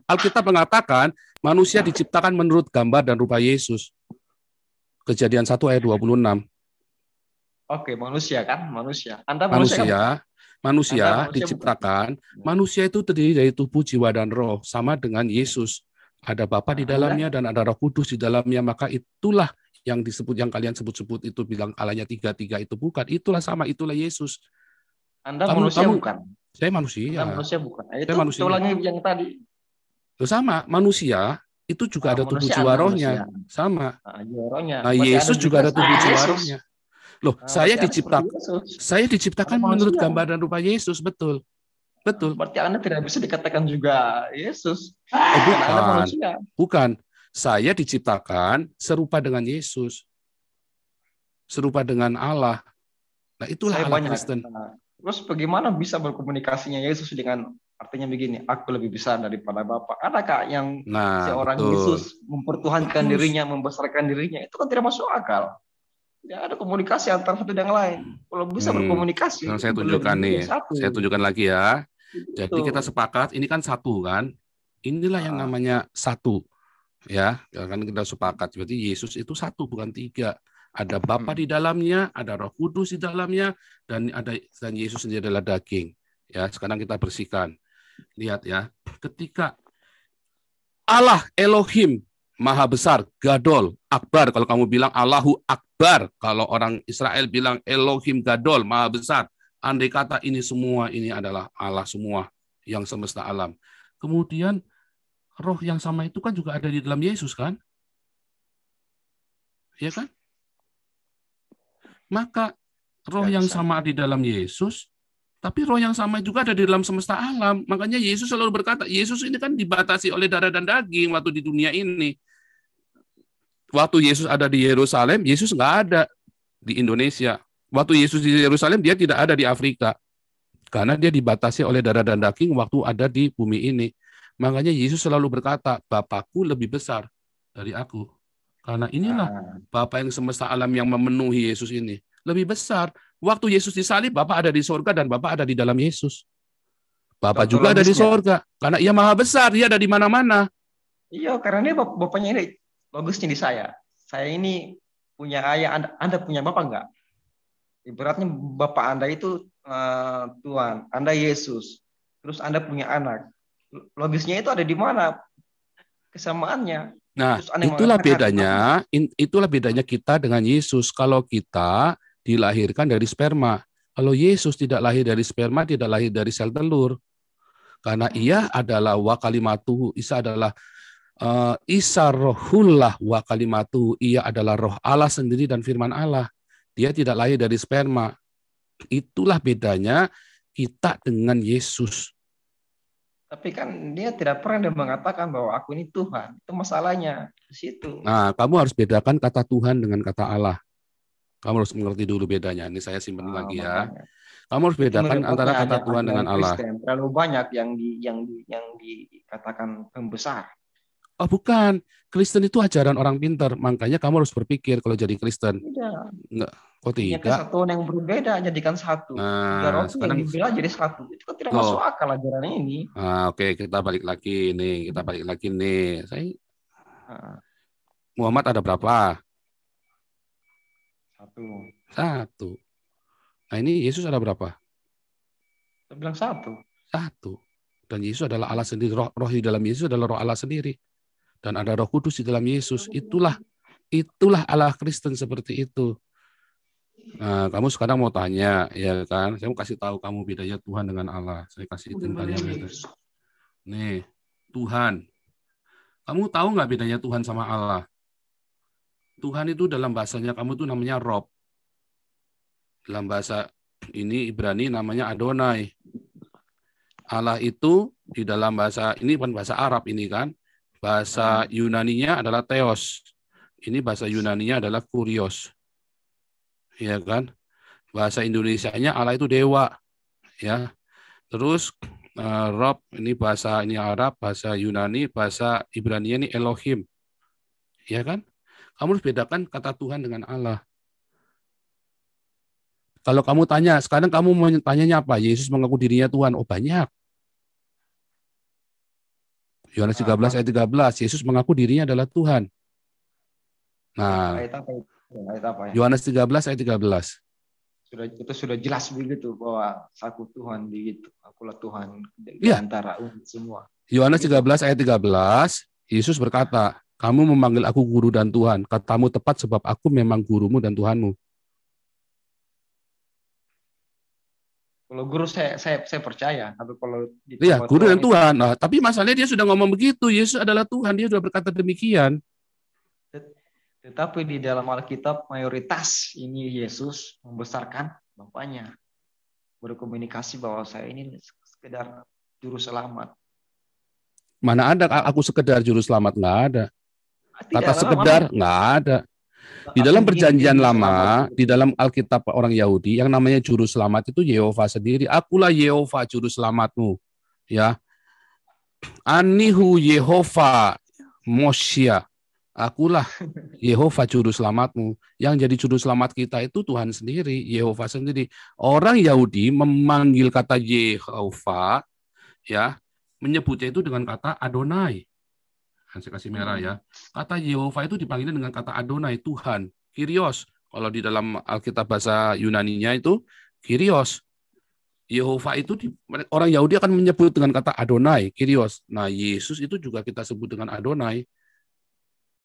Alkitab mengatakan manusia diciptakan menurut gambar dan rupa Yesus. Kejadian 1 ayat 26. Oke, manusia kan? Manusia. Anda manusia kan? Manusia Anda manusia bukan? diciptakan, manusia itu terdiri dari tubuh, jiwa, dan roh, sama dengan Yesus. Ada Bapa di dalamnya dan ada Roh Kudus di dalamnya, maka itulah yang disebut, yang kalian sebut-sebut itu, bilang Allahnya tiga-tiga, itu bukan. Itulah sama, itulah Yesus. Anda manusia bukan? Saya manusia. Anda manusia bukan? Itu saya manusia. ulangi yang tadi. Sama, manusia itu juga ada tubuh jiwa rohnya. Sama. Nah, Yesus juga ada tubuh jiwa rohnya. Loh, saya diciptakan menurut gambar dan rupa Yesus, betul. Betul. Berarti Anda tidak bisa dikatakan juga Yesus. Bukan. Anda manusia. Bukan. Saya diciptakan serupa dengan Yesus. Serupa dengan Allah. Nah, itulah Allah Kristen. Terus bagaimana bisa berkomunikasinya Yesus dengan, artinya begini, aku lebih besar daripada Bapa. Adakah yang seorang Yesus mempertuhankan dirinya, membesarkan dirinya? Itu kan tidak masuk akal. Tidak ada komunikasi antara satu dan lain. Kalau bisa berkomunikasi, saya tunjukkan nih. Saya tunjukkan lagi ya. Jadi kita sepakat, ini kan satu kan. Inilah yang namanya satu. Ya, kan kita sepakat. Berarti Yesus itu satu, bukan tiga. Ada Bapa di dalamnya, ada Roh Kudus di dalamnya, dan Yesus sendiri adalah daging. Ya, sekarang kita bersihkan. Lihat ya, ketika Allah Elohim Maha Besar, Gadol, Akbar. Kalau kamu bilang Allahu Akbar, kalau orang Israel bilang Elohim Gadol, Maha Besar. Andai kata ini semua, ini adalah Allah semua yang semesta alam. Kemudian roh yang sama itu kan juga ada di dalam Yesus kan? Ya kan? Maka roh yang sama di dalam Yesus, tapi roh yang sama juga ada di dalam semesta alam. Makanya Yesus selalu berkata, Yesus ini kan dibatasi oleh darah dan daging waktu di dunia ini. Waktu Yesus ada di Yerusalem, Yesus nggak ada di Indonesia. Waktu Yesus di Yerusalem, dia tidak ada di Afrika. Karena dia dibatasi oleh darah dan daging waktu ada di bumi ini. Makanya Yesus selalu berkata, Bapakku lebih besar dari aku. Karena inilah Bapa yang semesta alam yang memenuhi Yesus ini. Lebih besar. Waktu Yesus disalib, Bapa ada di surga dan Bapa ada di dalam Yesus. Bapa juga ada di surga. Karena ia maha besar, dia ada di mana-mana. Iya, karena dia Bapaknya ini logusnya di saya. Saya ini punya ayah, Anda punya Bapak enggak? Ibaratnya Bapak Anda itu Tuhan, Anda Yesus. Terus Anda punya anak. Logisnya itu ada di mana kesamaannya? Nah, itulah bedanya kita dengan Yesus. Kalau kita dilahirkan dari sperma. Kalau Yesus tidak lahir dari sperma, tidak lahir dari sel telur. Karena ia adalah wa kalimatuhu, Isa adalah Isa rohullah wa kalimatuhu, ia adalah roh Allah sendiri dan firman Allah. Dia tidak lahir dari sperma. Itulah bedanya kita dengan Yesus. Tapi kan dia tidak pernah mengatakan bahwa aku ini Tuhan. Itu masalahnya di situ. Nah, kamu harus bedakan kata Tuhan dengan kata Allah. Kamu harus mengerti dulu bedanya. Ini saya simpan lagi ya. Kamu harus bedakan antara kata Tuhan dengan Allah. Terlalu banyak yang dikatakan pembesar. Oh, bukan. Kristen itu ajaran orang pintar. Makanya kamu harus berpikir kalau jadi Kristen. Tidak. Enggak. Kok tidak? Kesatuan yang berbeda jadikan satu. Nah, sekarang yang dibilang jadi satu. Itu kan tidak masuk akal ajaran ini. Oke, kita balik lagi nih. Muhammad ada berapa? Satu. Nah, ini Yesus ada berapa? Saya bilang satu. Dan Yesus adalah Allah sendiri. Roh di dalam Yesus adalah roh Allah sendiri. Dan ada Roh Kudus di dalam Yesus. Itulah Allah Kristen seperti itu. Nah, kamu sekarang mau tanya, ya kan? Saya mau kasih tahu kamu bedanya Tuhan dengan Allah. Saya kasih kalian beda. Nih, Tuhan. Kamu tahu nggak bedanya Tuhan sama Allah? Tuhan itu dalam bahasanya kamu tuh namanya Rob. Dalam bahasa ini Ibrani namanya Adonai. Allah itu di dalam bahasa ini bukan bahasa Arab ini kan. Bahasa Yunaninya adalah Theos. Ini bahasa Yunaninya adalah Kurios. Ya kan? Bahasa Indonesianya Allah itu dewa. Ya. Terus Rob ini bahasa ini Arab, bahasa Yunani, bahasa Ibrani ini Elohim. Ya kan? Kamu harus bedakan kata Tuhan dengan Allah. Kalau kamu tanya, sekarang kamu mau tanyanya apa? Yesus mengaku dirinya Tuhan. Oh, banyak. Yohanes 13 ayat 13, Yesus mengaku dirinya adalah Tuhan. Nah, Ayat apa itu? Ayat apa ya? Yohanes 13 ayat 13. Itu sudah jelas begitu bahwa aku Tuhan begitu. Akulah Tuhan di Iya, antara umat semua. Yohanes Begitu. 13 ayat 13, Yesus berkata, kamu memanggil aku guru dan Tuhan. Katamu tepat sebab aku memang gurumu dan Tuhanmu. Kalau guru saya percaya, tapi kalau Iya, ditambah guru Tuhan dan itu, Tuhan. Nah, tapi masalahnya dia sudah ngomong begitu. Yesus adalah Tuhan. Dia sudah berkata demikian. tetapi di dalam Alkitab mayoritas ini Yesus membesarkan Bapaknya, berkomunikasi bahwa saya ini sekedar juru selamat. Mana ada aku sekedar juru selamat? Nggak ada. Kata Tidak, sekedar, nggak ada. Di aku dalam begini perjanjian juru selamat. lama, di dalam Alkitab orang Yahudi, yang namanya juru selamat itu Yehova sendiri. Akulah Yehova juru selamatmu. Ya, Anihu Yehova Mosya. Akulah Yehova juru selamatmu. Yang jadi juru selamat kita itu Tuhan sendiri, Yehova sendiri. Orang Yahudi memanggil kata Yehova, ya, menyebutnya itu dengan kata Adonai. Saya kasih merah ya. Kata Yehova itu dipanggilnya dengan kata Adonai, Tuhan. Kyrios. Kalau di dalam Alkitab bahasa Yunaninya itu Kyrios. Yehova itu orang Yahudi akan menyebut dengan kata Adonai, Kyrios. Nah, Yesus itu juga kita sebut dengan Adonai.